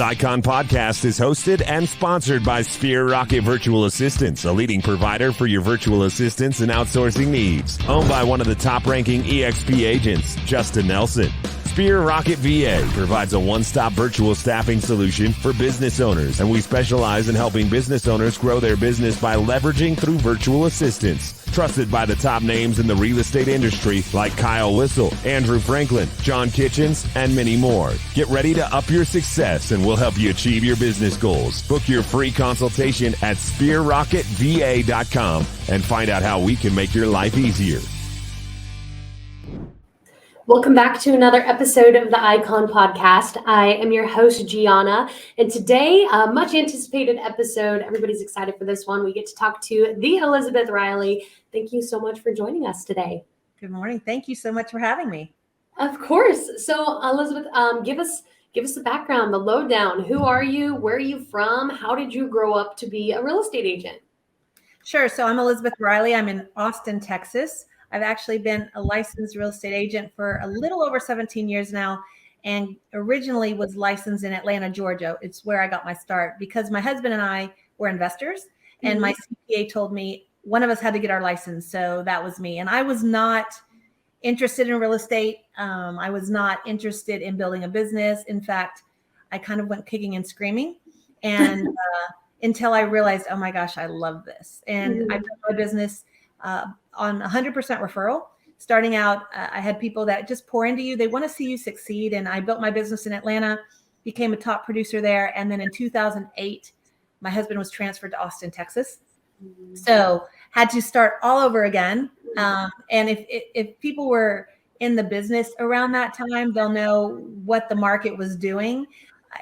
This Icon podcast is hosted and sponsored by Sphere Rocket Virtual Assistants, a leading provider for your virtual assistants and outsourcing needs. Owned by one of the top-ranking EXP agents, Justin Nelson. Sphere Rocket VA provides a one-stop virtual staffing solution for business owners, and we specialize in helping business owners grow their business by leveraging through virtual assistants. Trusted by the top names in the real estate industry like Kyle Whistle, Andrew Franklin, John Kitchens, and many more. Get ready to up your success and we'll help you achieve your business goals. Book your free consultation at sphererocketva.com and find out how we can make your life easier. Welcome back to another episode of the Icon Podcast. I am your host, Gianna, and today, a much anticipated episode. Everybody's excited for this one. We get to talk to the Elizabeth Riley. Thank you so much for joining us today. Good morning. Thank you so much for having me. Of course. So, Elizabeth, give us the background, the lowdown. Who are you? Where are you from? How did you grow up to be a real estate agent? Sure. So I'm Elizabeth Riley. I'm in Austin, Texas. I've actually been a licensed real estate agent for a little over 17 years now, and originally was licensed in Atlanta, Georgia. It's where I got my start because my husband and I were investors, and my CPA told me one of us had to get our license. So that was me. And I was not interested in real estate. I was not interested in building a business. In fact, I kind of went kicking and screaming, and until I realized, oh my gosh, I love this. And I built my business on 100% referral. Starting out, I had people that just pour into you. They want to see you succeed. And I built my business in Atlanta, became a top producer there. And then in 2008, my husband was transferred to Austin, Texas. So had to start all over again. And if people were in the business around that time, they'll know what the market was doing.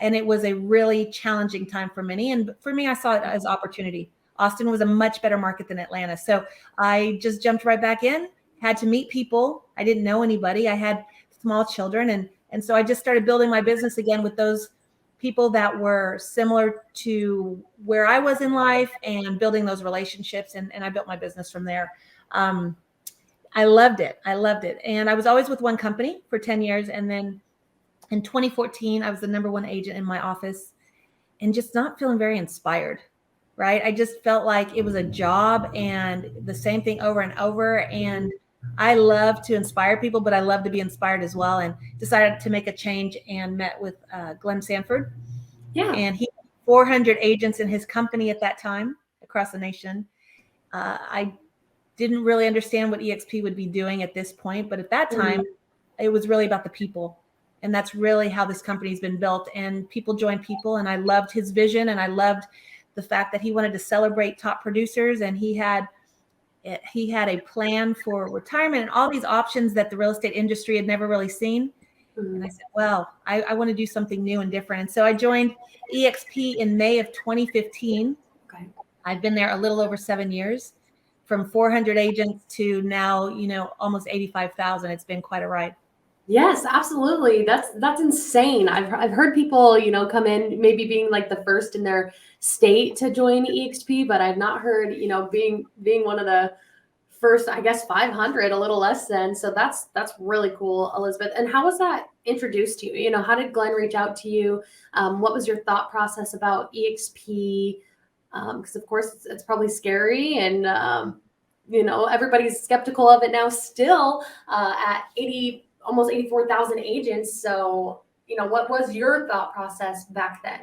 And it was a really challenging time for many. And for me, I saw it as opportunity. Austin was a much better market than Atlanta. So I just jumped right back in, had to meet people. I didn't know anybody. I had small children. And so I just started building my business again with those people that were similar to where I was in life and building those relationships. And I built my business from there. I loved it. And I was always with one company for 10 years. And then in 2014, I was the number one agent in my office and just not feeling very inspired. Right. I just felt like it was a job and the same thing over and over. And I love to inspire people, but I love to be inspired as well. And decided to make a change and met with Glenn Sanford. Yeah. And he had 400 agents in his company at that time across the nation. I didn't really understand what EXP would be doing at this point. But at that time, it was really about the people. And that's really how this company's been built. And people join people. And I loved his vision. And I loved the fact that he wanted to celebrate top producers, and he had a plan for retirement and all these options that the real estate industry had never really seen. And I said, well, I want to do something new and different. And so I joined EXP in May of 2015. Okay. I've been there a little over 7 years, from 400 agents to now, almost 85,000. It's been quite a ride. Yes, absolutely. That's insane. I've heard people, come in maybe being like the first in their state to join EXP, but I've not heard, being one of the first, I guess 500, a little less than. So that's really cool, Elizabeth. And how was that introduced to you? How did Glenn reach out to you? What was your thought process about EXP? Because of course it's probably scary and everybody's skeptical of it now still at almost 84,000 agents. So, what was your thought process back then?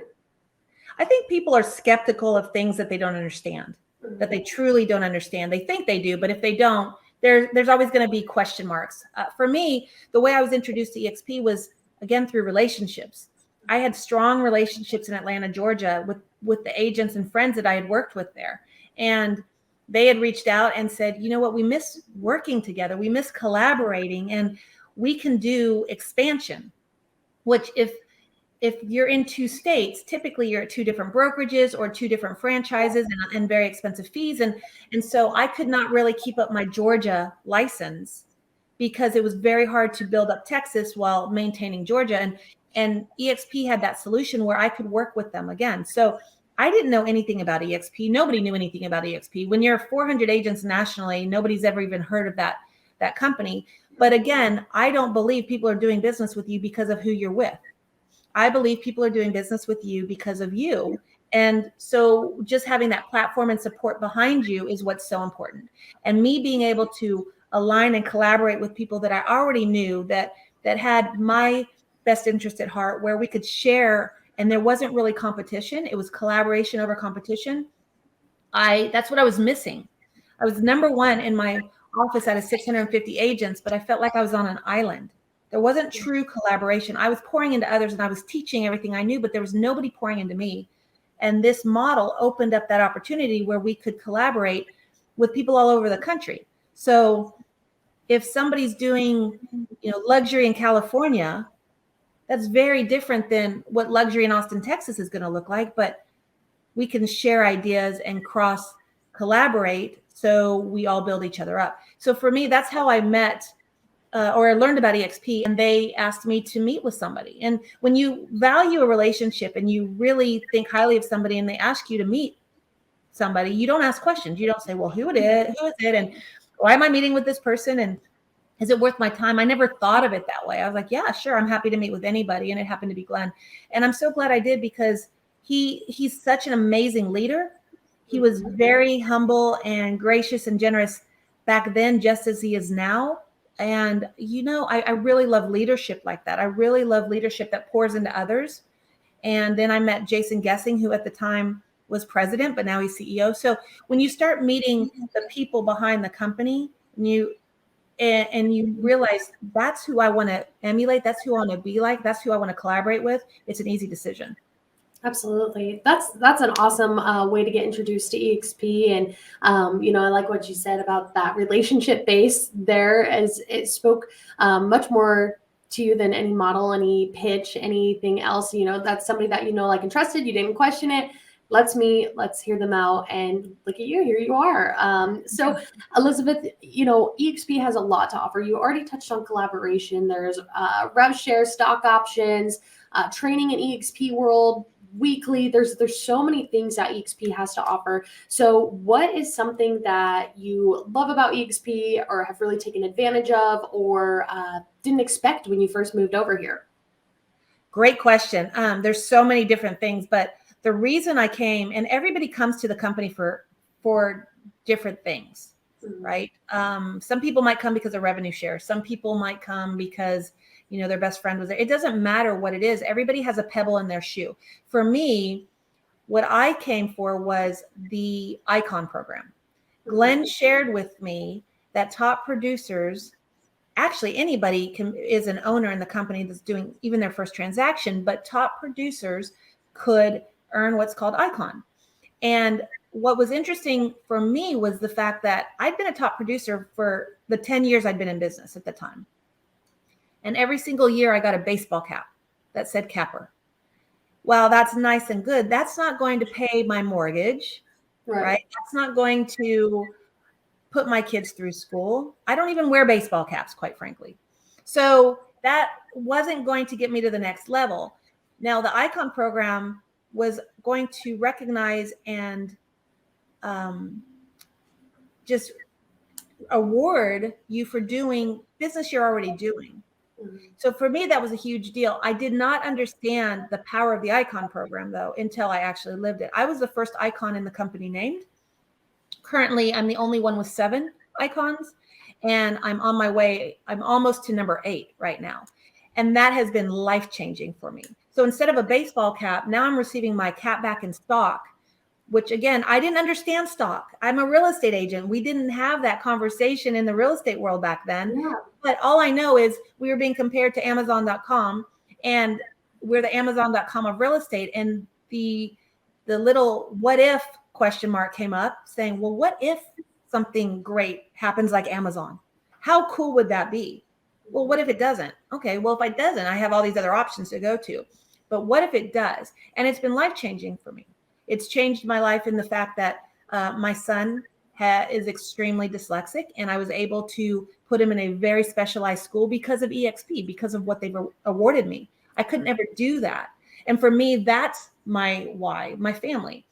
I think people are skeptical of things that they don't understand, that they truly don't understand. They think they do, but if they don't, there's always going to be question marks. For me, the way I was introduced to EXP was, again, through relationships. I had strong relationships in Atlanta, Georgia with the agents and friends that I had worked with there. And they had reached out and said, you know what, we miss working together. We miss collaborating, and we can do expansion, which if you're in two states, typically you're at two different brokerages or two different franchises and very expensive fees. And so I could not really keep up my Georgia license because it was very hard to build up Texas while maintaining Georgia. And EXP had that solution where I could work with them again. So I didn't know anything about EXP. Nobody knew anything about EXP. When you're 400 agents nationally, nobody's ever even heard of that company. But again, I don't believe people are doing business with you because of who you're with. I believe people are doing business with you because of you. And so just having that platform and support behind you is what's so important. And me being able to align and collaborate with people that I already knew that had my best interest at heart, where we could share, and there wasn't really competition. It was collaboration over competition. That's what I was missing. I was number one in my office out of 650 agents, but I felt like I was on an island. There wasn't true collaboration. I was pouring into others and I was teaching everything I knew, but there was nobody pouring into me. And this model opened up that opportunity where we could collaborate with people all over the country. So if somebody's doing, luxury in California, that's very different than what luxury in Austin, Texas is going to look like, but we can share ideas and cross collaborate so we all build each other up. So for me, that's how I met or I learned about EXP, and they asked me to meet with somebody. And when you value a relationship and you really think highly of somebody and they ask you to meet somebody, you don't ask questions. You don't say, well, who is it? And why am I meeting with this person? And is it worth my time? I never thought of it that way. I was like, yeah, sure. I'm happy to meet with anybody. And it happened to be Glenn. And I'm so glad I did, because he's such an amazing leader. He was very humble and gracious and generous back then, just as he is now. And, I really love leadership like that. I really love leadership that pours into others. And then I met Jason Gessing, who at the time was president, but now he's CEO. So when you start meeting the people behind the company, and you realize that's who I want to emulate, that's who I want to be like, that's who I want to collaborate with, it's an easy decision. Absolutely. That's an awesome way to get introduced to EXP. And, I like what you said about that relationship base there, as it spoke much more to you than any model, any pitch, anything else. That's somebody that like and trusted. You didn't question it. Let's meet, let's hear them out, and look at you, here you are. So Elizabeth, EXP has a lot to offer. You already touched on collaboration. There's rev share, stock options, training in EXP world, weekly. There's so many things that EXP has to offer. So what is something that you love about EXP, or have really taken advantage of, or didn't expect when you first moved over here? Great question. There's so many different things, but the reason I came, and everybody comes to the company for different things, right? Some people might come because of revenue share. Some people might come because their best friend was there. It doesn't matter what it is. Everybody has a pebble in their shoe. For me, what I came for was the Icon program. Glenn shared with me that top producers, actually anybody is an owner in the company that's doing even their first transaction, but top producers could earn what's called Icon. And what was interesting for me was the fact that I'd been a top producer for the 10 years I'd been in business at the time. And every single year I got a baseball cap that said capper. Well, that's nice and good. That's not going to pay my mortgage, right? That's not going to put my kids through school. I don't even wear baseball caps, quite frankly. So that wasn't going to get me to the next level. Now, the Icon program was going to recognize and just award you for doing business you're already doing. So for me, that was a huge deal. I did not understand the power of the Icon program, though, until I actually lived it. I was the first Icon in the company named. Currently, I'm the only one with 7 icons, and I'm on my way. I'm almost to number 8 right now. And that has been life-changing for me. So instead of a baseball cap, now I'm receiving my cap back in stock, which again, I didn't understand stock. I'm a real estate agent. We didn't have that conversation in the real estate world back then. Yeah. But all I know is we were being compared to Amazon.com, and we're the Amazon.com of real estate. And the little what if question mark came up saying, well, what if something great happens like Amazon? How cool would that be? Well, what if it doesn't? Okay, well, if it doesn't, I have all these other options to go to. But what if it does? And it's been life-changing for me. It's changed my life in the fact that my son is extremely dyslexic, and I was able to put him in a very specialized school because of EXP, because of what they've awarded me. I couldn't ever do that. And for me, that's my why, my family.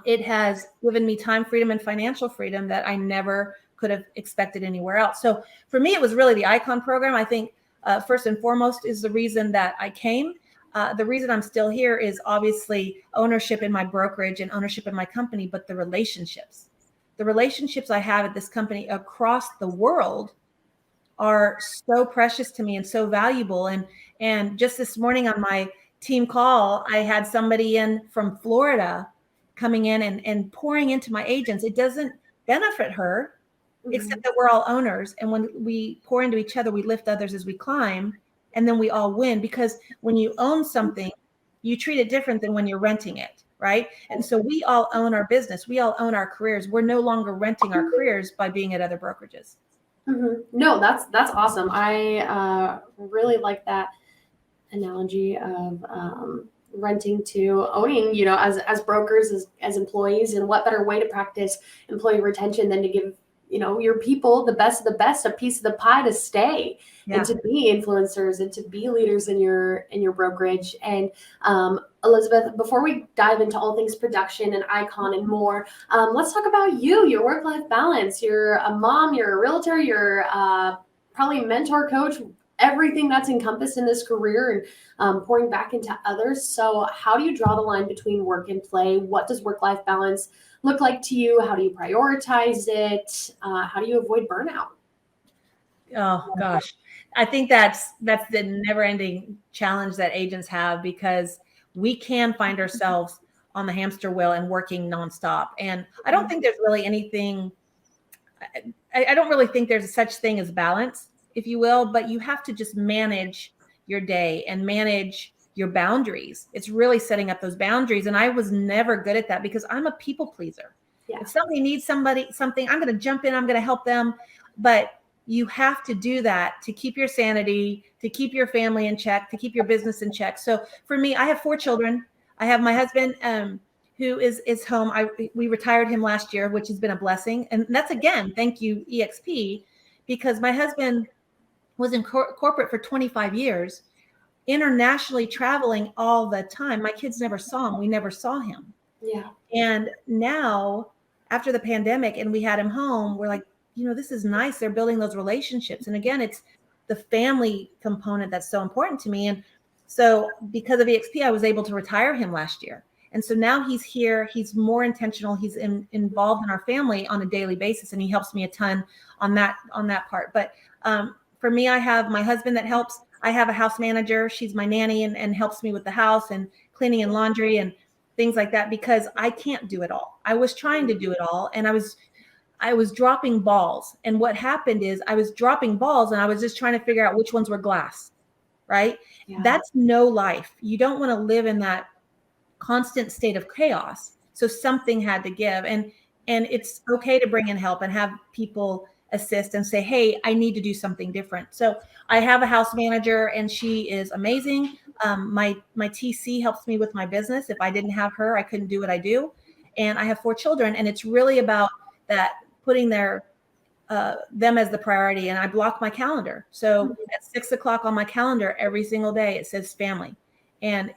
It has given me time freedom and financial freedom that I never could have expected anywhere else. So for me, it was really the Icon program. I think first and foremost is the reason that I came. The reason I'm still here is obviously ownership in my brokerage and ownership in my company, but the relationships I have at this company across the world are so precious to me and so valuable. And just this morning on my team call, I had somebody in from Florida coming in and pouring into my agents. It doesn't benefit her, except that we're all owners. And when we pour into each other, we lift others as we climb, and then we all win. Because when you own something, you treat it different than when you're renting it, right? And so we all own our business. We all own our careers. We're no longer renting our careers by being at other brokerages. No, that's awesome. I really like that analogy of renting to owning, as brokers, as employees. And what better way to practice employee retention than to give, your people the best of the best, a piece of the pie to stay and to be influencers and to be leaders in your brokerage. And Elizabeth, before we dive into all things production and icon and more, let's talk about your work-life balance. You're a mom, you're a realtor, you're probably a mentor, coach, everything that's encompassed in this career, and pouring back into others. So how do you draw the line between work and play? What does work-life balance look like to you? How do you prioritize it? How do you avoid burnout? Oh gosh, I think that's the never-ending challenge that agents have, because we can find ourselves on the hamster wheel and working nonstop. And I don't think there's really anything. I don't really think there's such thing as balance, if you will, but you have to just manage your day and manage your boundaries. It's really setting up those boundaries. And I was never good at that because I'm a people pleaser. Yeah. If somebody needs something, I'm going to jump in, I'm going to help them. But you have to do that to keep your sanity, to keep your family in check, to keep your business in check. So for me, I have 4 children. I have my husband, who is home. We retired him last year, which has been a blessing. And that's, again, thank you, EXP, because my husband was in corporate for 25 years, internationally traveling all the time. My kids never saw him. We never saw him. Yeah. And now, after the pandemic and we had him home, we're like, this is nice. They're building those relationships. And again, it's the family component that's so important to me. And so because of EXP, I was able to retire him last year. And so now he's here. He's more intentional. He's involved in our family on a daily basis, and he helps me a ton on that part. But for me, I have my husband that helps. I have a house manager. She's my nanny and helps me with the house and cleaning and laundry and things like that, because I can't do it all. I was trying to do it all, and I was dropping balls. And what happened is I was dropping balls and I was just trying to figure out which ones were glass, right? Yeah. That's no life. You don't want to live in that constant state of chaos. So something had to give. And it's okay to bring in help and have people assist and say, hey, I need to do something different. So I have a house manager and she is amazing. My TC helps me with my business. If I didn't have her, I couldn't do what I do. And I have 4 children, and it's really about that, putting them as the priority. And I block my calendar. So at 6:00 on my calendar every single day, it says family. And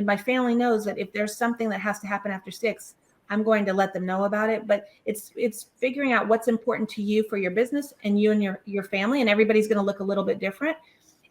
my family knows that if there's something that has to happen after 6, I'm going to let them know about it. But it's figuring out what's important to you for your business and you and your family, and everybody's going to look a little bit different,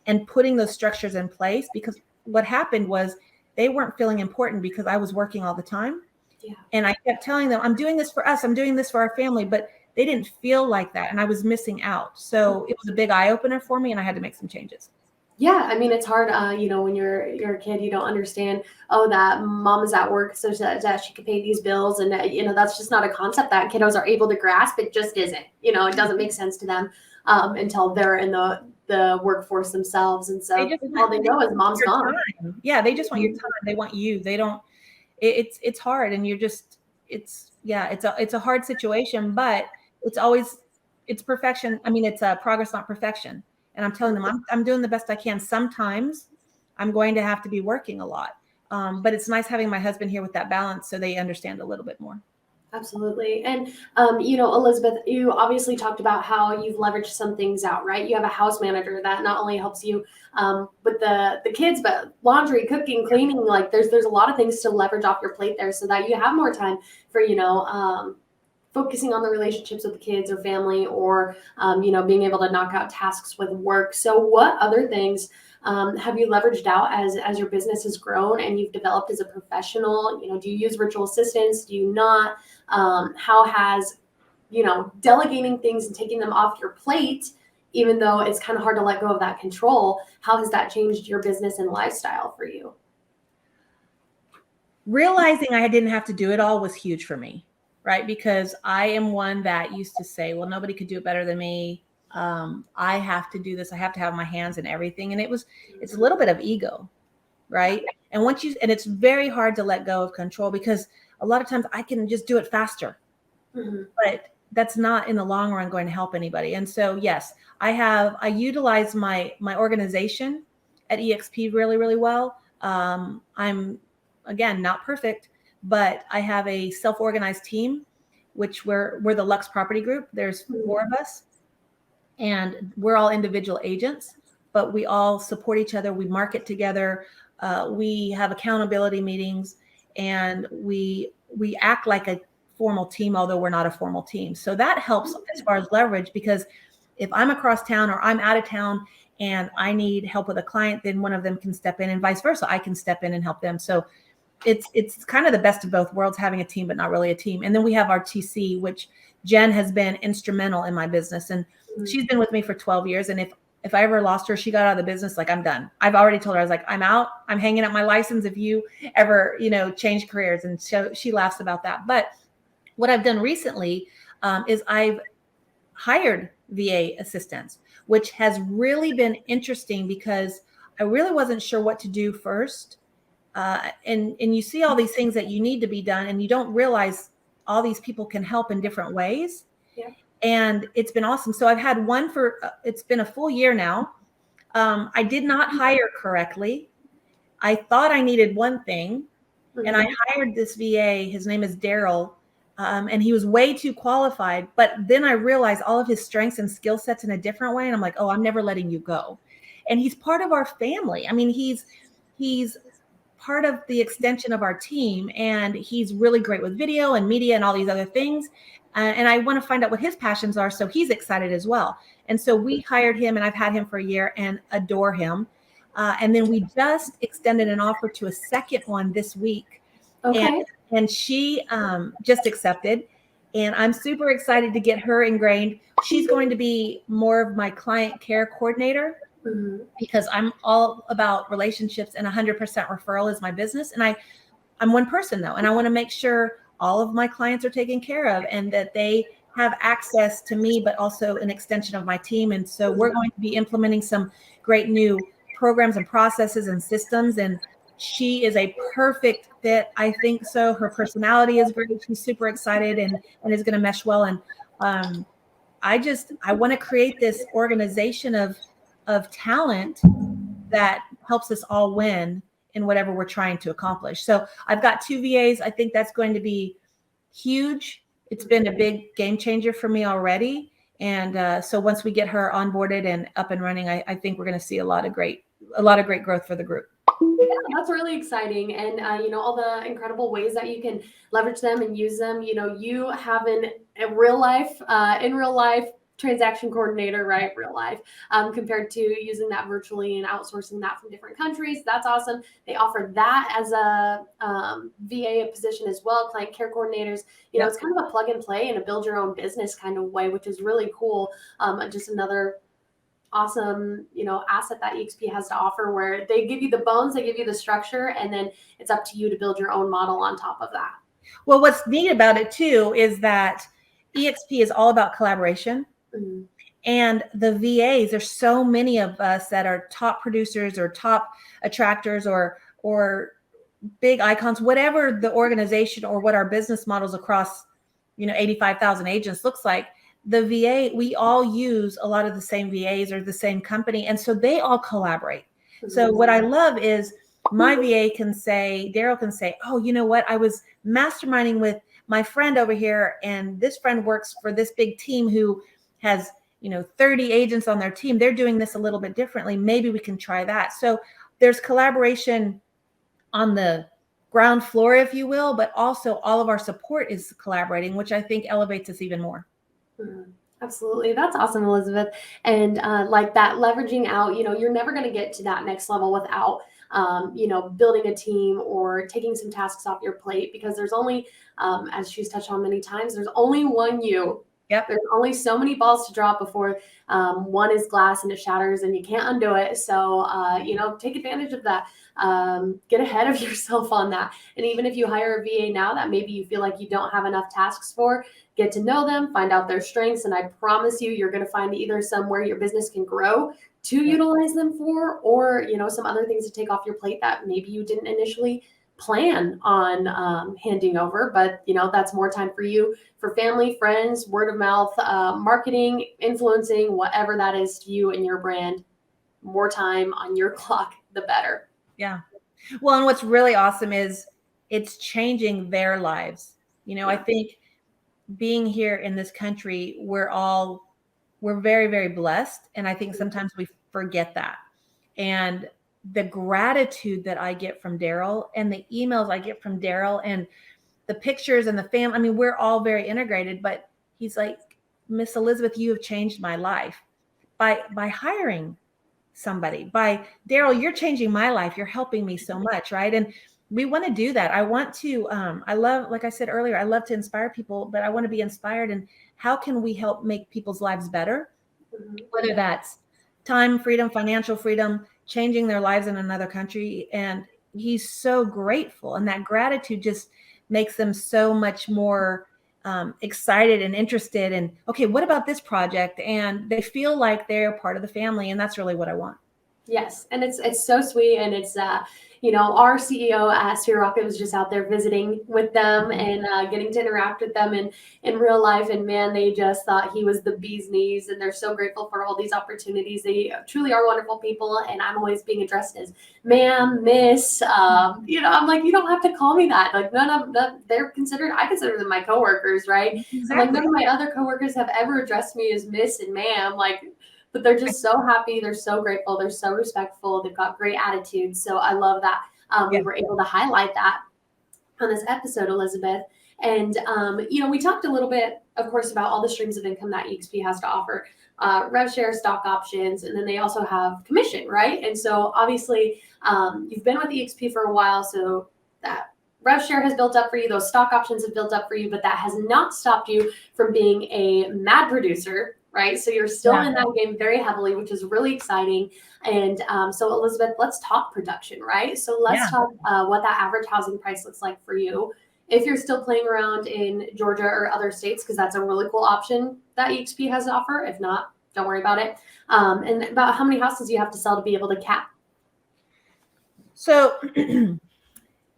and putting those structures in place. Because what happened was they weren't feeling important because I was working all the time. Yeah. And I kept telling them, I'm doing this for us. I'm doing this for our family. But they didn't feel like that. And I was missing out. So it was a big eye opener for me, and I had to make some changes. Yeah, I mean, it's hard, when you're a kid, you don't understand, that mom is at work so that she can pay these bills. And, that's just not a concept that kiddos are able to grasp. It just isn't, it doesn't make sense to them until they're in the workforce themselves. And so all they know is mom's gone. Yeah, they just want your time. They want you. They don't, it's hard. And you're just, it's a hard situation, but it's perfection. I mean, it's progress, not perfection. And I'm telling them, I'm doing the best I can. Sometimes I'm going to have to be working a lot. But it's nice having my husband here with that balance so they understand a little bit more. Absolutely. And, Elizabeth, you obviously talked about how you've leveraged some things out, right? You have a house manager that not only helps you with the kids, but laundry, cooking, cleaning, like there's a lot of things to leverage off your plate there so that you have more time for, focusing on the relationships with the kids or family, or being able to knock out tasks with work. So what other things have you leveraged out as your business has grown and you've developed as a professional? Do you use virtual assistants? Do you not? How has delegating things and taking them off your plate, even though it's kind of hard to let go of that control, how has that changed your business and lifestyle for you? Realizing I didn't have to do it all was huge for me, right? Because I am one that used to say, well, nobody could do it better than me. I have to do this. I have to have my hands in everything. And it's a little bit of ego, right? And it's very hard to let go of control, because a lot of times I can just do it faster, but that's not in the long run going to help anybody. And so, yes, I utilize my organization at EXP really, really well. I'm, again, not perfect, but I have a self-organized team, which we're the Lux Property Group. There's 4 of us, and we're all individual agents, but we all support each other. We market together. We have accountability meetings, and we act like a formal team, although we're not a formal team. So that helps as far as leverage, because if I'm across town or I'm out of town and I need help with a client, then one of them can step in, and vice versa. I can step in and help them. So it's kind of the best of both worlds, having a team, but not really a team. And then we have our TC, which Jen has been instrumental in my business. And she's been with me for 12 years. And if I ever lost her, she got out of the business, like, I'm done. I've already told her, I was like, I'm out. I'm hanging up my license if you ever, change careers. And so she laughs about that. But what I've done recently is I've hired VA assistants, which has really been interesting, because I really wasn't sure what to do first. And you see all these things that you need to be done, and you don't realize all these people can help in different ways. Yeah. And it's been awesome. So I've had one it's been a full year now. I did not hire correctly. I thought I needed one thing, and I hired this VA. His name is Daryl. And he was way too qualified. But then I realized all of his strengths and skill sets in a different way. And I'm like, oh, I'm never letting you go. And he's part of our family. I mean, he's part of the extension of our team, and he's really great with video and media and all these other things. And I want to find out what his passions are. So he's excited as well. And so we hired him, and I've had him for a year and adore him. And then we just extended an offer to a second one this week. Okay. And she just accepted. And I'm super excited to get her ingrained. She's going to be more of my client care coordinator, because I'm all about relationships, and 100% referral is my business. And I'm one person though, and I want to make sure all of my clients are taken care of, and that they have access to me, but also an extension of my team. And so we're going to be implementing some great new programs and processes and systems. And she is a perfect fit. I think so. Her personality is great. She's super excited and is going to mesh well. And I want to create this organization of talent that helps us all win in whatever we're trying to accomplish. So I've got 2 VAs. I think that's going to be huge. It's been a big game changer for me already. And so once we get her onboarded and up and running, I think we're going to see a lot of great growth for the group. Yeah, that's really exciting. And, all the incredible ways that you can leverage them and use them. You have in real life transaction coordinator, right? Real life, compared to using that virtually and outsourcing that from different countries. That's awesome. They offer that as a VA position as well. Client care coordinators, it's kind of a plug and play and a build your own business kind of way, which is really cool. Just another awesome, asset that EXP has to offer, where they give you the bones, they give you the structure, and then it's up to you to build your own model on top of that. Well, what's neat about it too is that EXP is all about collaboration. And the VAs, there's so many of us that are top producers or top attractors or big icons, whatever the organization or what our business models across, 85,000 agents looks like. The VA, we all use a lot of the same VAs or the same company. And so they all collaborate. So what I love is my VA can say, Daryl can say, oh, you know what? I was masterminding with my friend over here, and this friend works for this big team who has, 30 agents on their team. They're doing this a little bit differently. Maybe we can try that. So there's collaboration on the ground floor, if you will, but also all of our support is collaborating, which I think elevates us even more. Mhm. Absolutely. That's awesome, Elizabeth. And like that leveraging out, you're never going to get to that next level without, building a team or taking some tasks off your plate, because there's only, as she's touched on many times, there's only one you. Yep. There's only so many balls to drop before one is glass and it shatters and you can't undo it. So, take advantage of that. Get ahead of yourself on that. And even if you hire a VA now that maybe you feel like you don't have enough tasks for, get to know them, find out their strengths. And I promise you, you're going to find either somewhere your business can grow to utilize them for, or, some other things to take off your plate that maybe you didn't initially plan on handing over, but that's more time for you, for family, friends, word of mouth, marketing, influencing, whatever that is to you and your brand. More time on your clock, the better. Yeah. Well, and what's really awesome is it's changing their lives. I think being here in this country, we're very, very blessed. And I think sometimes we forget that. And the gratitude that I get from Daryl and the emails I get from Daryl and the pictures and the family, I mean, we're all very integrated, but he's like, Miss Elizabeth, you have changed my life by hiring somebody. By Daryl, you're changing my life. You're helping me so much. Right. And we want to do that. I want to, I love, like I said earlier, I love to inspire people, but I want to be inspired. And how can we help make people's lives better? Whether that's time freedom, financial freedom, changing their lives in another country. And he's so grateful. And that gratitude just makes them so much more excited and interested. And okay, what about this project? And they feel like they're part of the family. And that's really what I want. Yes. And it's so sweet. And it's, our CEO at Sphere Rocket was just out there visiting with them and getting to interact with them in real life. And man, they just thought he was the bee's knees, and they're so grateful for all these opportunities. They truly are wonderful people. And I'm always being addressed as ma'am, miss, I'm like, you don't have to call me that. Like none of them, I consider them my coworkers, right? Exactly. Like none of my other coworkers have ever addressed me as miss and ma'am, but they're just so happy. They're so grateful. They're so respectful. They've got great attitudes. So I love that we were able to highlight that on this episode, Elizabeth. And, we talked a little bit, of course, about all the streams of income that EXP has to offer, rev share, stock options, and then they also have commission, right? And so obviously you've been with EXP for a while, so that rev share has built up for you. Those stock options have built up for you, but that has not stopped you from being a mad producer, right? So you're still in that game very heavily, which is really exciting. And so Elizabeth, let's talk production, right? So let's talk what that average housing price looks like for you. If you're still playing around in Georgia or other states, because that's a really cool option that EXP has to offer. If not, don't worry about it. And about how many houses you have to sell to be able to cap. So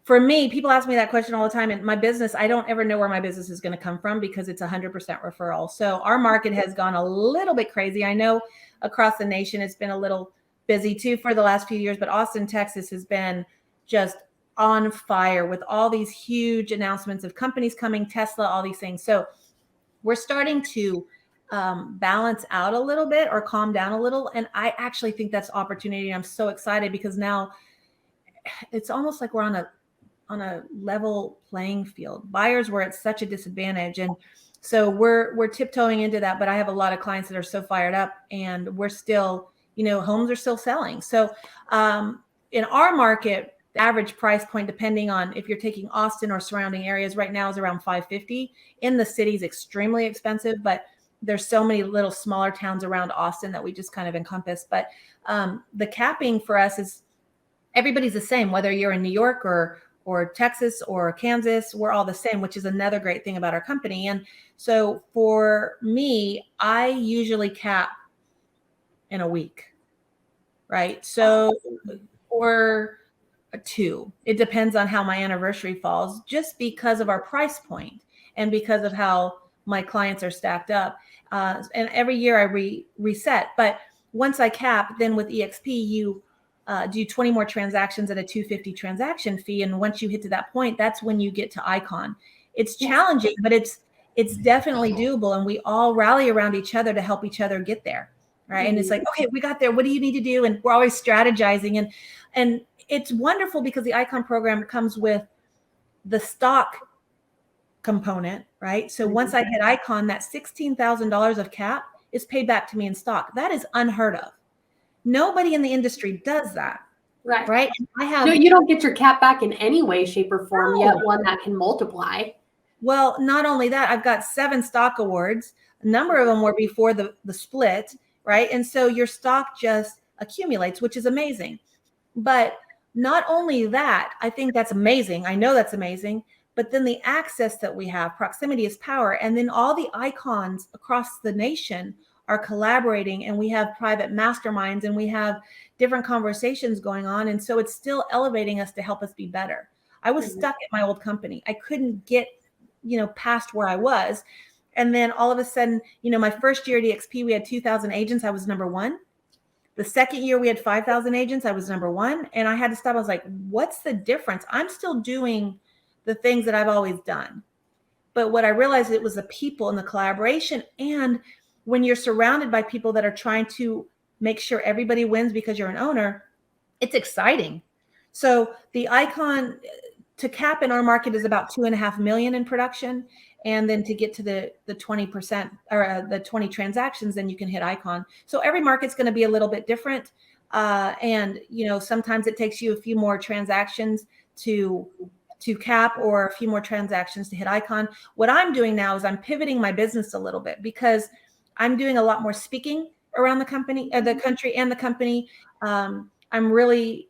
for me, people ask me that question all the time. In my business, I don't ever know where my business is going to come from because it's 100% referral. So our market has gone a little bit crazy. I know across the nation, it's been a little busy too for the last few years, but Austin, Texas has been just on fire with all these huge announcements of companies coming, Tesla, all these things. So we're starting to balance out a little bit or calm down a little. And I actually think that's opportunity. I'm so excited because now it's almost like we're on a level playing field. Buyers were at such a disadvantage. And so we're tiptoeing into that, but I have a lot of clients that are so fired up and we're still, homes are still selling. So in our market, the average price point, depending on if you're taking Austin or surrounding areas right now, is around $550. In the city's extremely expensive, but there's so many little smaller towns around Austin that we just kind of encompass. But the capping for us is everybody's the same, whether you're in New York or Texas or Kansas, we're all the same, which is another great thing about our company. And so for me, I usually cap in a week, right? So or two, it depends on how my anniversary falls, just because of our price point and because of how my clients are stacked up. And every year I reset. But once I cap, then with EXP, you do 20 more transactions at a $250 transaction fee. And once you hit to that point, that's when you get to Icon. It's challenging, but it's definitely doable. And we all rally around each other to help each other get there. Right. And it's like, okay, we got there. What do you need to do? And we're always strategizing. And it's wonderful because the Icon program comes with the stock component, right? So once I hit icon, that $16,000 of cap is paid back to me in stock. That is unheard of. Nobody in the industry does that. Right. I have. No, you don't get your cap back in any way, shape, or form, yet one that can multiply. Well, not only that, I've got 7 stock awards. A number of them were before the split, right? And so your stock just accumulates, which is amazing. But not only that, I think that's amazing. I know that's amazing. But then the access that we have, proximity is power. And then all the icons across the nation are collaborating, and we have private masterminds, and we have different conversations going on. And so it's still elevating us to help us be better. I was stuck at my old company. I couldn't get, past where I was. And then all of a sudden, my first year at EXP, we had 2,000 agents. I was number 1. The second year we had 5,000 agents. I was number 1. And I had to stop. I was like, what's the difference? I'm still doing the things that I've always done. But what I realized, it was the people and the collaboration. And when you're surrounded by people that are trying to make sure everybody wins because you're an owner, it's exciting. So the icon to cap in our market is about 2.5 million in production. And then to get to the 20% or the 20 transactions, then you can hit icon. So every market's going to be a little bit different. And, sometimes it takes you a few more transactions to cap, or a few more transactions to hit icon. What I'm doing now is I'm pivoting my business a little bit, because I'm doing a lot more speaking around the company, the country and the company. I'm really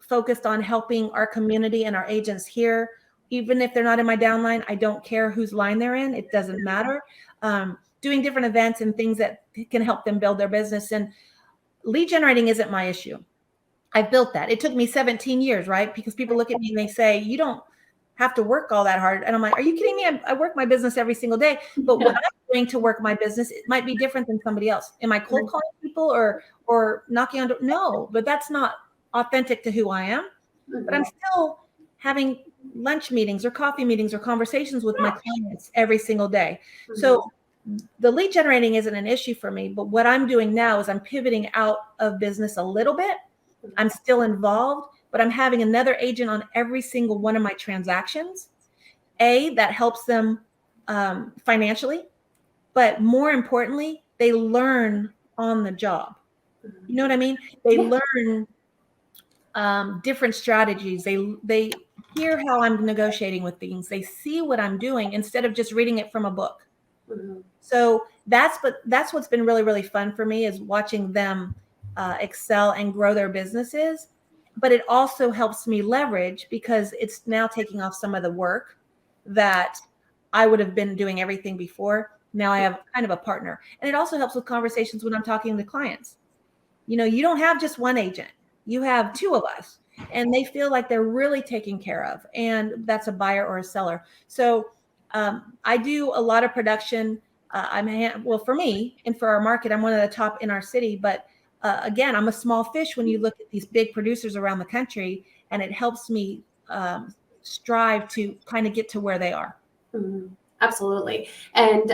focused on helping our community and our agents here. Even if they're not in my downline, I don't care whose line they're in. It doesn't matter. Doing different events and things that can help them build their business. And lead generating isn't my issue. I built that. It took me 17 years, right? Because people look at me and they say, you don't have to work all that hard. And I'm like, are you kidding me? I work my business every single day. But what I'm doing to work my business, it might be different than somebody else. Am I cold calling people or knocking on doors? No, but that's not authentic to who I am. But I'm still having lunch meetings or coffee meetings or conversations with my clients every single day. So the lead generating isn't an issue for me. But what I'm doing now is I'm pivoting out of business a little bit. I'm still involved, but I'm having another agent on every single one of my transactions. That helps them financially, but more importantly, they learn on the job. You know what I mean? They learn different strategies. They hear how I'm negotiating with things. They see what I'm doing instead of just reading it from a book. So that's what's been really, really fun for me, is watching them excel and grow their businesses. But it also helps me leverage, because it's now taking off some of the work that I would have been doing everything before. Now I have kind of a partner. And it also helps with conversations when I'm talking to clients. You don't have just one agent. You have 2 of us, and they feel like they're really taken care of. And that's a buyer or a seller. So I do a lot of production. For me and for our market, I'm one of the top in our city. But again, I'm a small fish when you look at these big producers around the country, and it helps me strive to kind of get to where they are. Absolutely. And,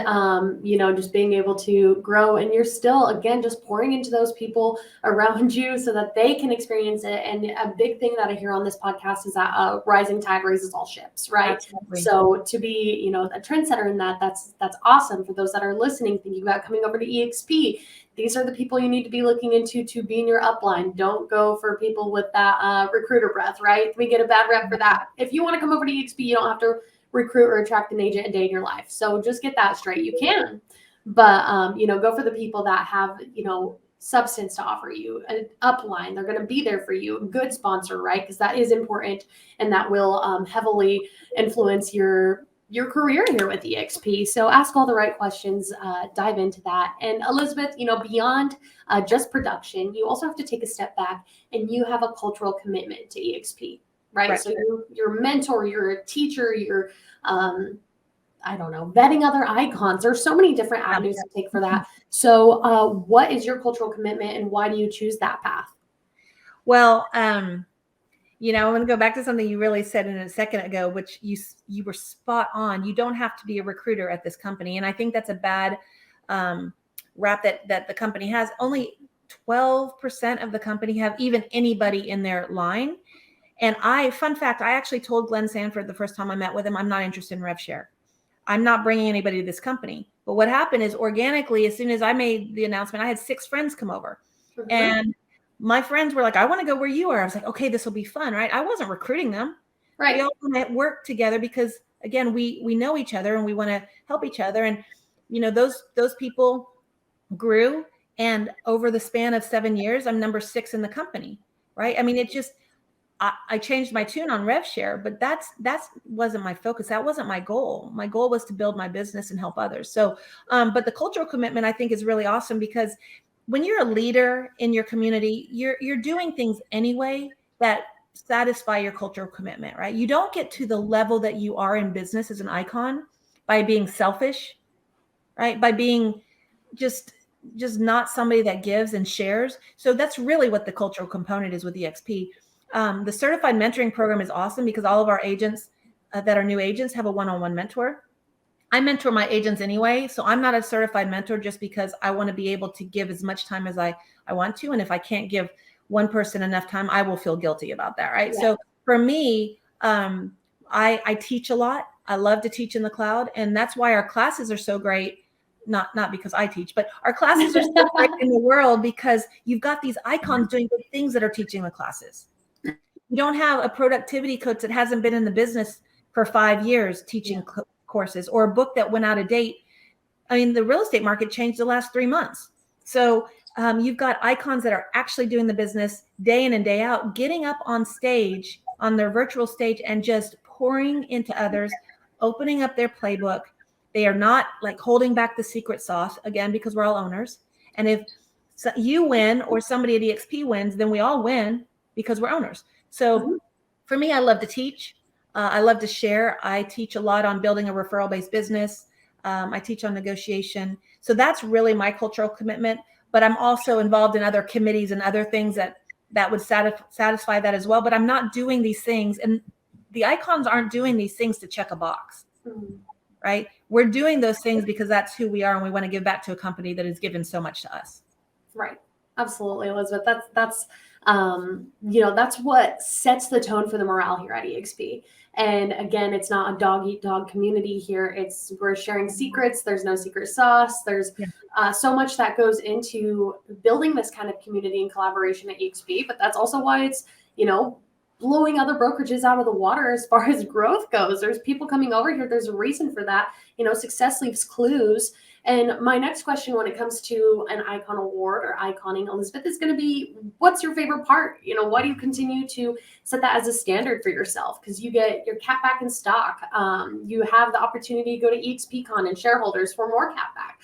just being able to grow, and you're still, again, just pouring into those people around you so that they can experience it. And a big thing that I hear on this podcast is that rising tide raises all ships, right? Absolutely. So to be, a trendsetter in that's awesome. For those that are listening, thinking about coming over to EXP, these are the people you need to be looking into to be in your upline. Don't go for people with that recruiter breath, right? We get a bad rep for that. If you want to come over to EXP, you don't have to recruit or attract an agent a day in your life. So just get that straight. You can, but go for the people that have, substance to offer you, an upline. They're going to be there for you, a good sponsor, right? Because that is important, and that will heavily influence your career here with EXP. So ask all the right questions, dive into that. And Elizabeth, beyond just production, you also have to take a step back, and you have a cultural commitment to EXP. Right. So you're a mentor, you're a teacher, you're, vetting other icons. There's so many different avenues to take for that. So what is your cultural commitment, and why do you choose that path? Well, I'm going to go back to something you really said in a second ago, which you were spot on. You don't have to be a recruiter at this company. And I think that's a bad rap that the company has. Only 12% of the company have even anybody in their line. And fun fact, I actually told Glenn Sanford the first time I met with him, I'm not interested in rev share. I'm not bringing anybody to this company. But what happened is organically, as soon as I made the announcement, I had 6 friends come over. Mm-hmm. And my friends were like, I want to go where you are. I was like, okay, this will be fun, right? I wasn't recruiting them. Right. We all want to work together because, again, we know each other and we want to help each other. And, those people grew. And over the span of 7 years, I'm number 6 in the company, right? I mean, it just, I changed my tune on rev share, but that wasn't my focus. That wasn't my goal. My goal was to build my business and help others. So, but the cultural commitment I think is really awesome because when you're a leader in your community, you're doing things anyway that satisfy your cultural commitment, right? You don't get to the level that you are in business as an icon by being selfish, right? By being just not somebody that gives and shares. So that's really what the cultural component is with EXP. The certified mentoring program is awesome because all of our agents that are new agents have a one-on-one mentor. I mentor my agents anyway, so I'm not a certified mentor just because I want to be able to give as much time as I want to. And if I can't give one person enough time, I will feel guilty about that, right? Yeah. So for me, I teach a lot. I love to teach in the cloud, and that's why our classes are so great. Not because I teach, but our classes are so great in the world because you've got these icons doing good things that are teaching the classes. You don't have a productivity coach that hasn't been in the business for 5 years teaching courses, or a book that went out of date. I mean, the real estate market changed the last 3 months. So you've got icons that are actually doing the business day in and day out, getting up on stage, on their virtual stage, and just pouring into others, opening up their playbook. They are not like holding back the secret sauce, again, because we're all owners. And if you win or somebody at EXP wins, then we all win because we're owners. So for me, I love to teach. I love to share. I teach a lot on building a referral-based business. I teach on negotiation. So that's really my cultural commitment. But I'm also involved in other committees and other things that would satisfy that as well. But I'm not doing these things. And the icons aren't doing these things to check a box, right? We're doing those things because that's who we are. And we want to give back to a company that has given so much to us. Right. Absolutely, Elizabeth. That's that's what sets the tone for the morale here at EXP. And again, it's not a dog eat dog community here. We're sharing secrets. There's no secret sauce. There's so much that goes into building this kind of community and collaboration at EXP. But that's also why it's, blowing other brokerages out of the water as far as growth goes. There's people coming over here. There's a reason for that. Success leaves clues. And my next question when it comes to an icon award or iconing, Elizabeth, is going to be, what's your favorite part? Why do you continue to set that as a standard for yourself? Because you get your cap back in stock. You have the opportunity to go to EXPCon and shareholders for more cap back,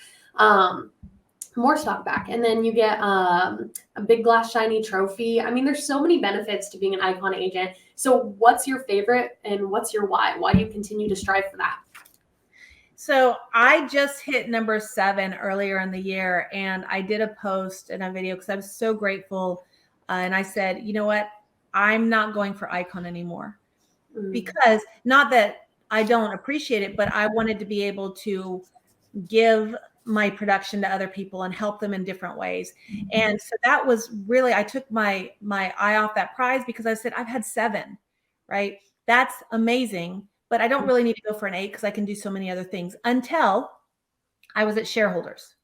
more stock back. And then you get a big glass shiny trophy. I mean, there's so many benefits to being an icon agent. So what's your favorite and what's your why? Why do you continue to strive for that? So I just hit number 7 earlier in the year, and I did a post and a video because I was so grateful. And I said, you know what? I'm not going for icon anymore because not that I don't appreciate it, but I wanted to be able to give my production to other people and help them in different ways. And so that was really, I took my eye off that prize because I said, I've had 7, right? That's amazing. But I don't really need to go for an 8 because I can do so many other things until I was at shareholders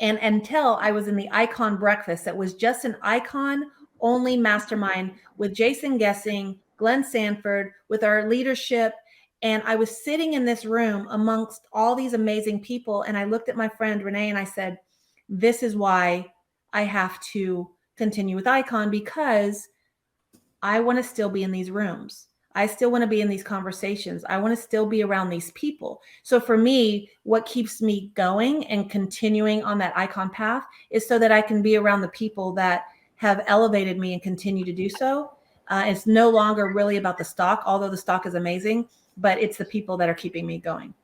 and until I was in the icon breakfast that was just an icon only mastermind with Jason Gessing, Glenn Sanford, with our leadership. And I was sitting in this room amongst all these amazing people. And I looked at my friend Renee and I said, this is why I have to continue with icon, because I want to still be in these rooms. I still want to be in these conversations. I want to still be around these people. So for me, what keeps me going and continuing on that icon path is so that I can be around the people that have elevated me and continue to do so. It's no longer really about the stock, although the stock is amazing, but it's the people that are keeping me going.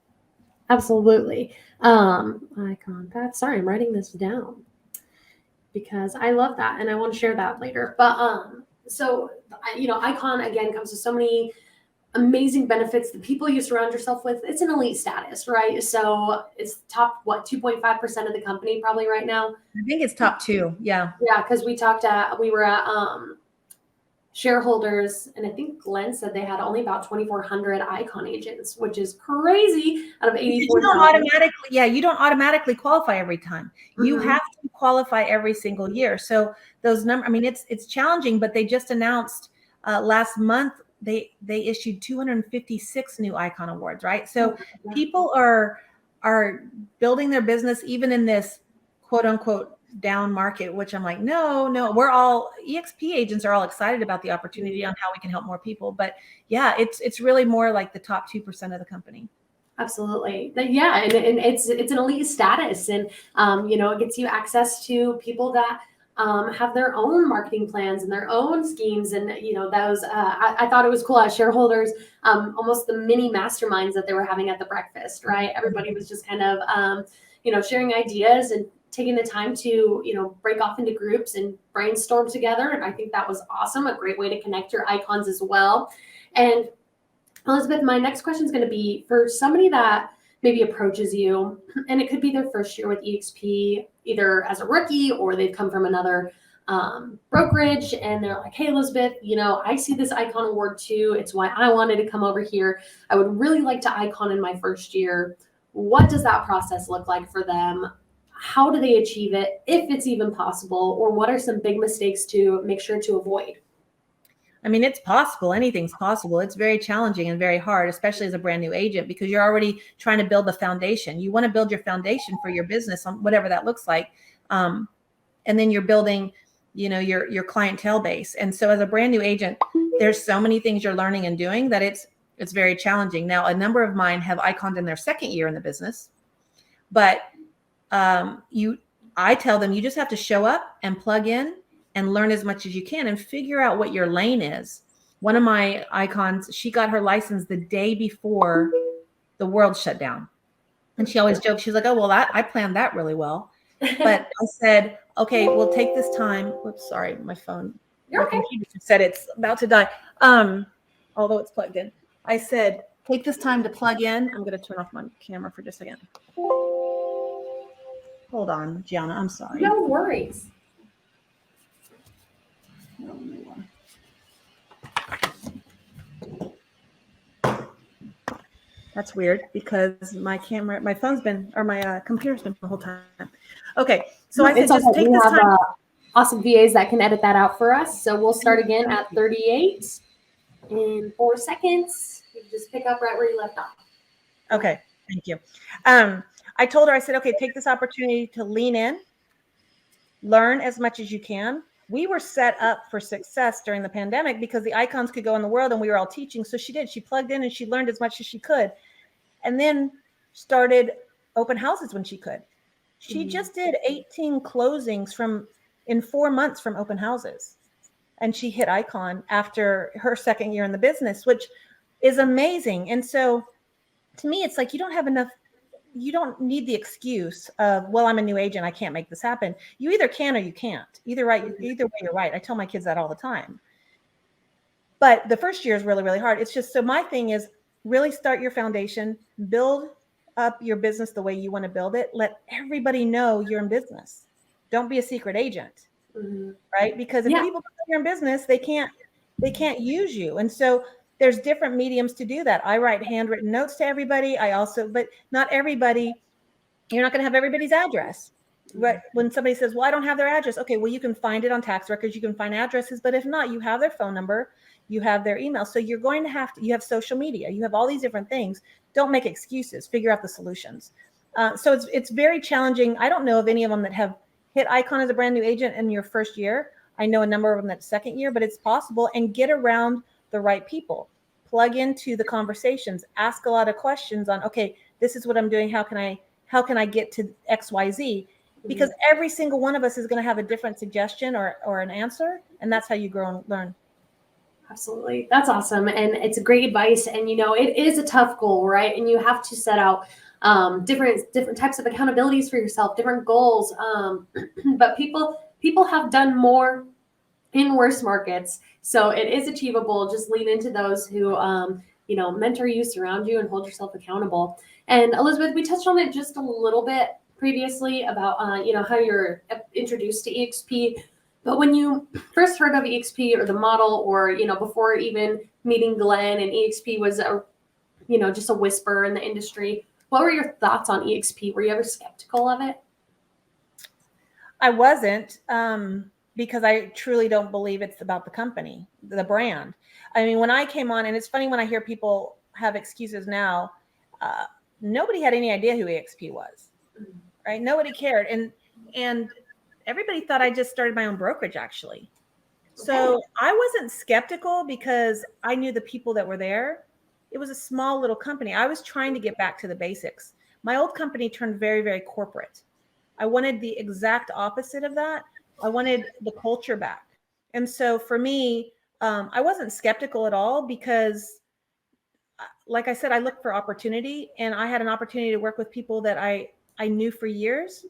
Absolutely. Icon path. Sorry, I'm writing this down because I love that and I want to share that later. But so, icon, again, comes with so many amazing benefits. The people you surround yourself with, it's an elite status, right? So it's top, 2.5% of the company probably right now? I think it's top 2. Yeah. Yeah, because we were at shareholders, and I think Glenn said they had only about 2,400 icon agents, which is crazy out of 84,000. You don't automatically qualify every time. You have to qualify every single year. So those numbers, I mean, it's challenging, but they just announced last month they issued 256 new icon awards, right? So people are building their business even in this quote unquote down market, which I'm like, no, we're all EXP agents are all excited about the opportunity on how we can help more people. But yeah, it's really more like the top 2% of the company. Absolutely. Yeah. And it's an elite status, and, it gets you access to people that have their own marketing plans and their own schemes. And, those, I thought it was cool as shareholders, almost the mini masterminds that they were having at the breakfast, right? Everybody was just kind of, sharing ideas and taking the time to, break off into groups and brainstorm together. And I think that was awesome. A great way to connect your icons as well. And Elizabeth, my next question is going to be for somebody that maybe approaches you, and it could be their first year with EXP, either as a rookie or they've come from another brokerage, and they're like, hey, Elizabeth, I see this icon award too. It's why I wanted to come over here. I would really like to icon in my first year. What does that process look like for them? How do they achieve it, if it's even possible, or what are some big mistakes to make sure to avoid? I mean, it's possible. Anything's possible. It's very challenging and very hard, especially as a brand new agent, because you're already trying to build the foundation. You want to build your foundation for your business, on whatever that looks like. And then you're building, your clientele base. And so as a brand new agent, there's so many things you're learning and doing that it's very challenging. Now, a number of mine have iconed in their second year in the business, but I tell them you just have to show up and plug in and learn as much as you can and figure out what your lane is. One of my icons, she got her license the day before the world shut down. And she always jokes, she's like, oh, well, I planned that really well. But I said, okay, we'll take this time. Whoops, sorry, my phone. You're okay. Computer said it's about to die. Although it's plugged in. I said, take this time to plug in. I'm going to turn off my camera for just a second. Hold on, Gianna, I'm sorry. No worries. That's weird because my computer's been the whole time. Okay, so I said just take this time. Awesome VAs that can edit that out for us. So we'll start again at 38 in 4 seconds. You just pick up right where you left off. Okay, thank you. I told her, I said, okay, take this opportunity to lean in, learn as much as you can. We were set up for success during the pandemic because the icons could go in the world and we were all teaching. So she did. She plugged in and she learned as much as she could, and then started open houses when she could. She just did 18 closings in 4 months from open houses. And she hit icon after her second year in the business, which is amazing. And so to me, it's like, you don't have enough. You don't need the excuse of, well, I'm a new agent, I can't make this happen. You either can or you can't. Either way, you're right. I tell my kids that all the time. But the first year is really, really hard. It's just, so my thing is really start your foundation, build up your business the way you want to build it. Let everybody know you're in business. Don't be a secret agent, right? Because if people know you're in business, they can't use you. And so there's different mediums to do that. I write handwritten notes to everybody. But not everybody, you're not going to have everybody's address. Right? When somebody says, well, I don't have their address. Okay, well, you can find it on tax records. You can find addresses. But if not, you have their phone number, you have their email. So you're going to you have social media. You have all these different things. Don't make excuses. Figure out the solutions. So it's very challenging. I don't know of any of them that have hit icon as a brand new agent in your first year. I know a number of them that second year, but it's possible. And get around the right people. Plug into the conversations, ask a lot of questions on, okay, this is what I'm doing. How can I get to XYZ? Because every single one of us is going to have a different suggestion or an answer. And that's how you grow and learn. Absolutely. That's awesome. And it's a great advice. And, it is a tough goal, right? And you have to set out different types of accountabilities for yourself, different goals. But people have done more in worse markets. So it is achievable. Just lean into those who, mentor you, surround you, and hold yourself accountable. And Elizabeth, we touched on it just a little bit previously about, how you're introduced to EXP. But when you first heard of EXP or the model, or, before even meeting Glenn, and EXP was just a whisper in the industry, what were your thoughts on EXP? Were you ever skeptical of it? I wasn't, because I truly don't believe it's about the company, the brand. I mean, when I came on, and it's funny when I hear people have excuses now, nobody had any idea who EXP was, right? Nobody cared. And everybody thought I just started my own brokerage, actually. So I wasn't skeptical because I knew the people that were there. It was a small little company. I was trying to get back to the basics. My old company turned very, very corporate. I wanted the exact opposite of that. I wanted the culture back. And so for me, I wasn't skeptical at all because, like I said, I looked for opportunity, and I had an opportunity to work with people that I knew for years,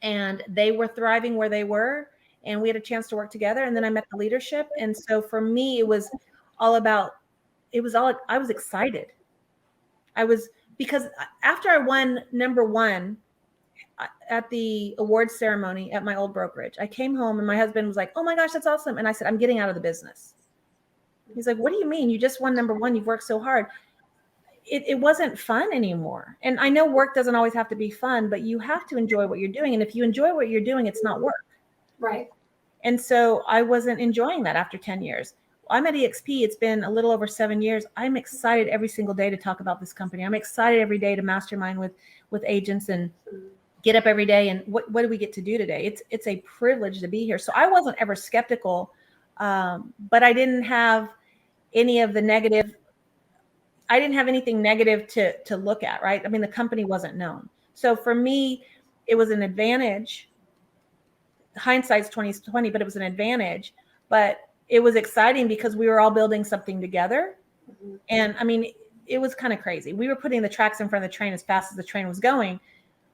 and they were thriving where they were, and we had a chance to work together. And then I met the leadership. And so for me, I was excited. Because after I won number one at the awards ceremony at my old brokerage, I came home and my husband was like, "Oh my gosh, that's awesome." And I said, "I'm getting out of the business." He's like, "What do you mean? You just won number one. You've worked so hard." It wasn't fun anymore. And I know work doesn't always have to be fun, but you have to enjoy what you're doing. And if you enjoy what you're doing, it's not work. Right. And so I wasn't enjoying that after 10 years. I'm at EXP. It's been a little over 7 years. I'm excited every single day to talk about this company. I'm excited every day to mastermind with agents and get up every day. And what do we get to do today? It's a privilege to be here. So I wasn't ever skeptical, but I didn't have any of the negative. I didn't have anything negative to look at, right? I mean, the company wasn't known. So for me, it was an advantage. Hindsight's 20/20, but it was an advantage. But it was exciting because we were all building something together. And I mean, it was kind of crazy. We were putting the tracks in front of the train as fast as the train was going,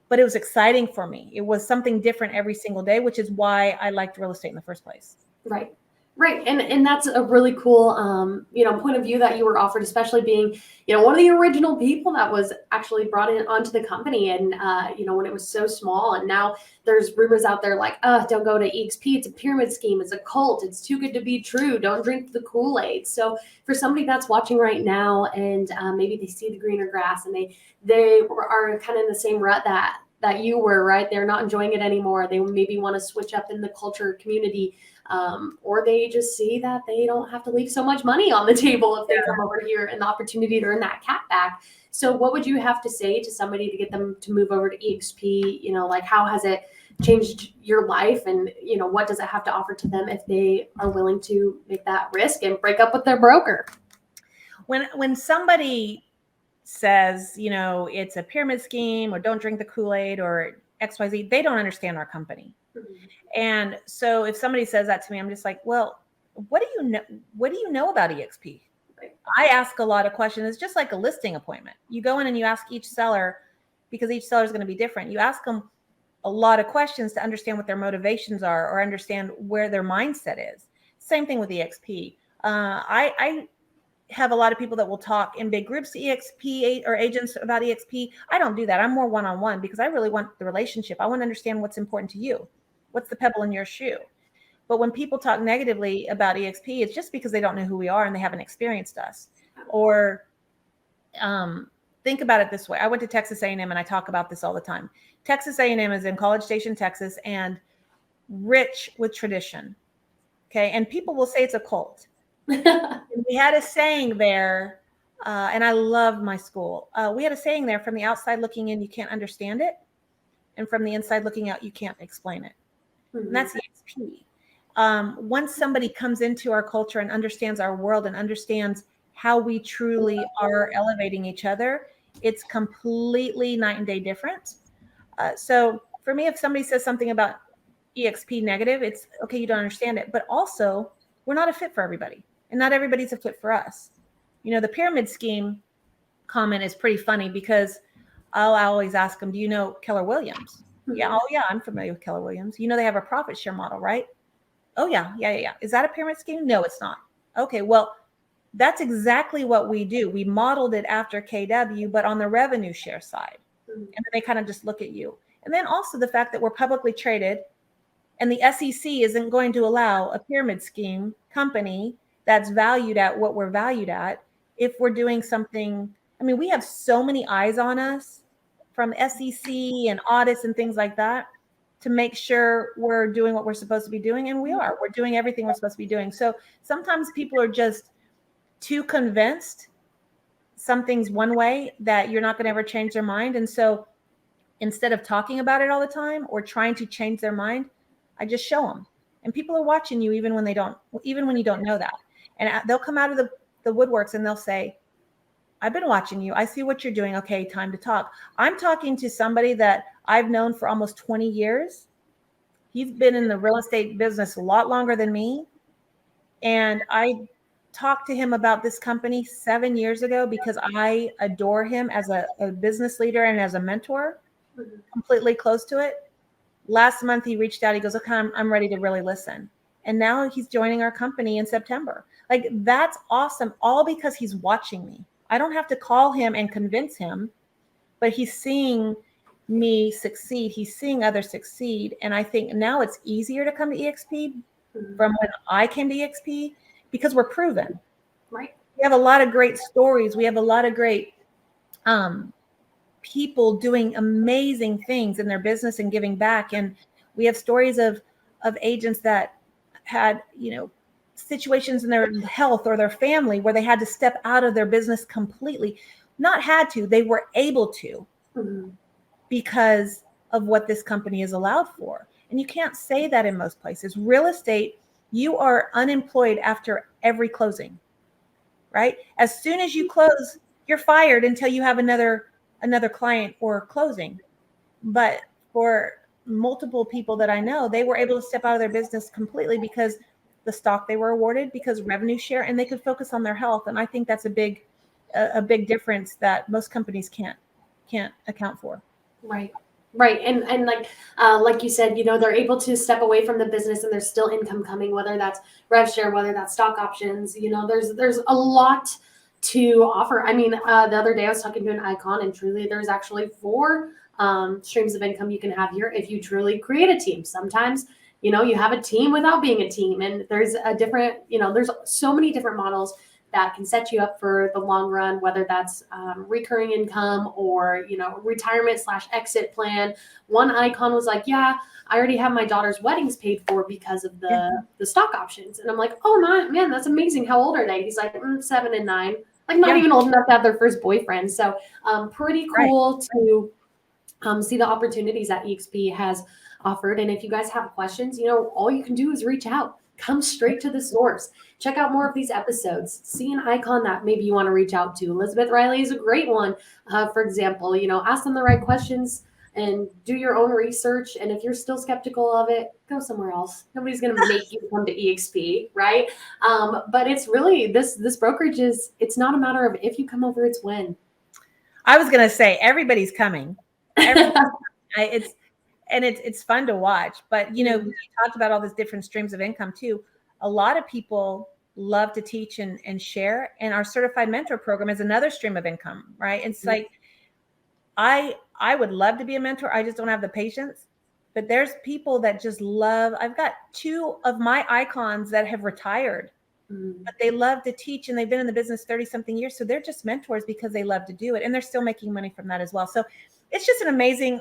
but it was exciting for me. It was something different every single day, which is why I liked real estate in the first place. Right. Right. And that's a really cool, point of view that you were offered, especially being, one of the original people that was actually brought in onto the company. And, when it was so small, and now there's rumors out there like, don't go to EXP. It's a pyramid scheme. It's a cult. It's too good to be true. Don't drink the Kool-Aid. So for somebody that's watching right now, and maybe they see the greener grass, and they are kind of in the same rut that you were, right? They're not enjoying it anymore. They maybe want to switch up in the culture community, or they just see that they don't have to leave so much money on the table if they come over here, and the opportunity to earn that cap back. So what would you have to say to somebody to get them to move over to EXP? How has it changed your life, and, what does it have to offer to them if they are willing to make that risk and break up with their broker? When somebody says, it's a pyramid scheme, or don't drink the Kool-Aid, or XYZ, they don't understand our company. And so if somebody says that to me, I'm just like, well, what do you know? What do you know about EXP? Right. I ask a lot of questions. It's just like a listing appointment. You go in and you ask each seller, because each seller is going to be different. You ask them a lot of questions to understand what their motivations are, or understand where their mindset is. Same thing with EXP. I have a lot of people that will talk in big groups to EXP or agents about EXP. I don't do that. I'm more one-on-one, because I really want the relationship. I want to understand what's important to you. What's the pebble in your shoe? But when people talk negatively about EXP, it's just because they don't know who we are and they haven't experienced us. Or think about it this way. I went to Texas A&M, and I talk about this all the time. Texas A&M is in College Station, Texas, and rich with tradition. Okay. And people will say it's a cult. We had a saying there, and I love my school. We had a saying there: from the outside looking in, you can't understand it. And from the inside looking out, you can't explain it. And that's EXP. Once somebody comes into our culture and understands our world and understands how we truly are elevating each other, it's completely night and day different. So for me, if somebody says something about EXP negative, it's okay, you don't understand it. But also, we're not a fit for everybody, and not everybody's a fit for us. The pyramid scheme comment is pretty funny, because I'll always ask them, do you know Keller Williams? Yeah. Oh yeah, I'm familiar with Keller Williams. They have a profit share model, right? Oh yeah. Is that a pyramid scheme? No, it's not. Okay. Well, that's exactly what we do. We modeled it after KW, but on the revenue share side. And then they kind of just look at you. And then also the fact that we're publicly traded, And the SEC isn't going to allow a pyramid scheme company that's valued at what we're valued at if we're doing something. I mean, we have so many eyes on us from SEC and audits and things like that to make sure we're doing what we're supposed to be doing. And we are. We're doing everything we're supposed to be doing. So sometimes people are just too convinced something's one way that you're not going to ever change their mind. And so instead of talking about it all the time or trying to change their mind, I just show them. And people are watching you even when you don't know that. And they'll come out of the woodworks and they'll say, I've been watching you. I see what you're doing. Okay, time to talk. I'm talking to somebody that I've known for almost 20 years. He's been in the real estate business a lot longer than me. And I talked to him about this company 7 years ago because I adore him as a business leader and as a mentor, completely close to it. Last month, he reached out. He goes, okay, I'm ready to really listen. And now he's joining our company in September. Like, that's awesome. All because he's watching me. I don't have to call him and convince him, but he's seeing me succeed. He's seeing others succeed. And I think now it's easier to come to EXP from when I came to EXP because we're proven. Right. We have a lot of great stories. We have a lot of great people doing amazing things in their business and giving back. And we have stories of agents that had, situations in their health or their family where they had to step out of their business completely. Not had to, they were able to because of what this company is allowed for. And you can't say that in most places. Real estate, you are unemployed after every closing, right? As soon as you close, you're fired until you have another client or closing. But for multiple people that I know, they were able to step out of their business completely because the stock they were awarded, because revenue share, and they could focus on their health. And I think that's a big difference that most companies can't account for. Right. Right. And like you said, they're able to step away from the business and there's still income coming, whether that's rev share, whether that's stock options, there's a lot to offer. I mean, the other day I was talking to an icon, and truly there's actually 4 streams of income you can have here if you truly create a team. Sometimes, you have a team without being a team, and there's a different, there's so many different models that can set you up for the long run, whether that's recurring income or, retirement/exit plan. One icon was like, yeah, I already have my daughter's weddings paid for because of the stock options. And I'm like, oh my man, that's amazing. How old are they? He's like 7 and 9, like not even old enough to have their first boyfriend. So pretty cool to see the opportunities that EXP has offered. And if you guys have questions, all you can do is reach out. Come straight to the source. Check out more of these episodes. See an icon that maybe you want to reach out to. Elizabeth Riley is a great one. For example, ask them the right questions and do your own research. And if you're still skeptical of it, go somewhere else. Nobody's going to make you come to EXP, right? But it's really, this brokerage it's not a matter of if you come over, it's when. I was going to say, everybody's coming. It's fun to watch, but we talked about all these different streams of income too. A lot of people love to teach and share, and our certified mentor program is another stream of income, right? It's like, I would love to be a mentor. I just don't have the patience, but there's people that just love. I've got 2 of my icons that have retired, but they love to teach, and they've been in the business 30 something years. So they're just mentors because they love to do it, and they're still making money from that as well. So it's just an amazing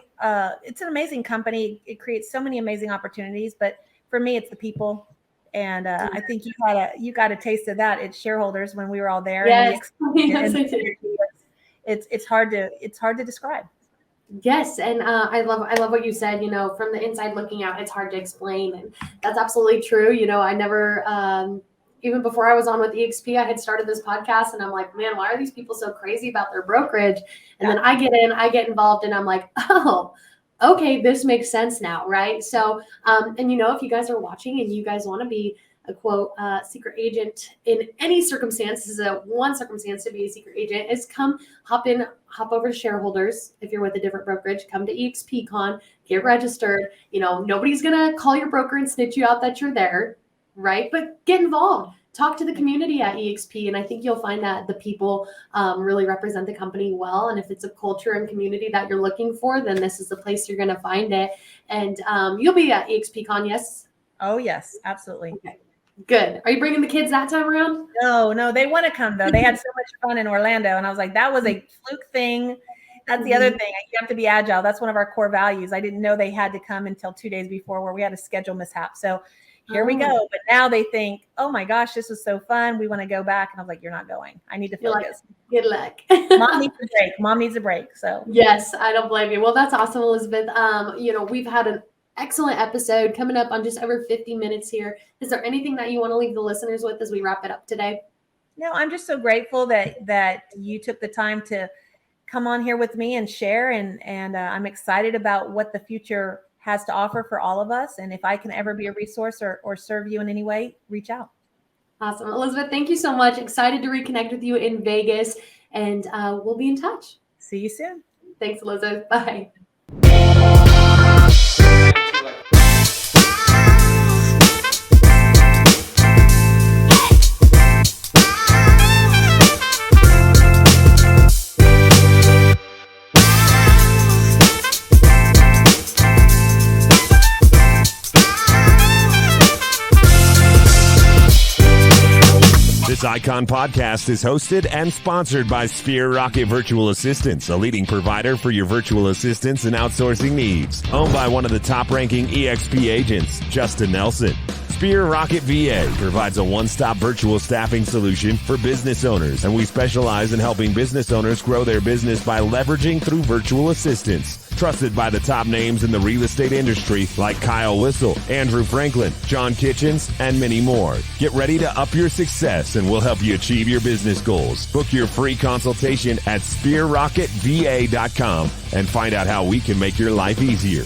company. It creates so many amazing opportunities, but for me, it's the people. And I think you got a taste of that. It's shareholders when we were all there. Yes, it's hard to describe. Yes, and I love what you said. From the inside looking out, it's hard to explain, and that's absolutely true. I never. Even before I was on with EXP, I had started this podcast, and I'm like, man, why are these people so crazy about their brokerage? And then I get involved, and I'm like, oh, okay, this makes sense now, right? So, and if you guys are watching and you guys want to be a quote secret agent in any circumstance, this is one circumstance to be a secret agent, is hop over to shareholders. If you're with a different brokerage, come to EXP Con, get registered. Nobody's gonna call your broker and snitch you out that you're there. right? But get involved. Talk to the community at EXP, and I think you'll find that the people really represent the company well. And if it's a culture and community that you're looking for, then this is the place you're going to find it. And you'll be at EXP Con, yes? Oh, yes, absolutely. Okay. Good. Are you bringing the kids that time around? No, they want to come though. They had so much fun in Orlando, and I was like, that was a fluke thing. That's the other thing. You have to be agile. That's one of our core values. I didn't know they had to come until 2 days before, where we had a schedule mishap. So here we go. But now they think, oh my gosh, this was so fun. We want to go back. And I was like, you're not going. I need to focus. Good luck. Mom needs a break. Mom needs a break. So yes, I don't blame you. Well, that's awesome, Elizabeth. We've had an excellent episode coming up on just over 50 minutes here. Is there anything that you want to leave the listeners with as we wrap it up today? No, I'm just so grateful that you took the time to come on here with me and share. And I'm excited about what the future has to offer for all of us. And if I can ever be a resource or serve you in any way, reach out. Awesome. Elizabeth, thank you so much. Excited to reconnect with you in Vegas, and we'll be in touch. See you soon. Thanks, Elizabeth. Bye. This Icon podcast is hosted and sponsored by Sphere Rocket Virtual Assistants, a leading provider for your virtual assistants and outsourcing needs. Owned by one of the top-ranking EXP agents, Justin Nelson. Sphere Rocket VA provides a one-stop virtual staffing solution for business owners, and we specialize in helping business owners grow their business by leveraging through virtual assistants. Trusted by the top names in the real estate industry like Kyle Whistle, Andrew Franklin, John Kitchens, and many more. Get ready to up your success, and we'll help you achieve your business goals. Book your free consultation at sphererocketva.com and find out how we can make your life easier.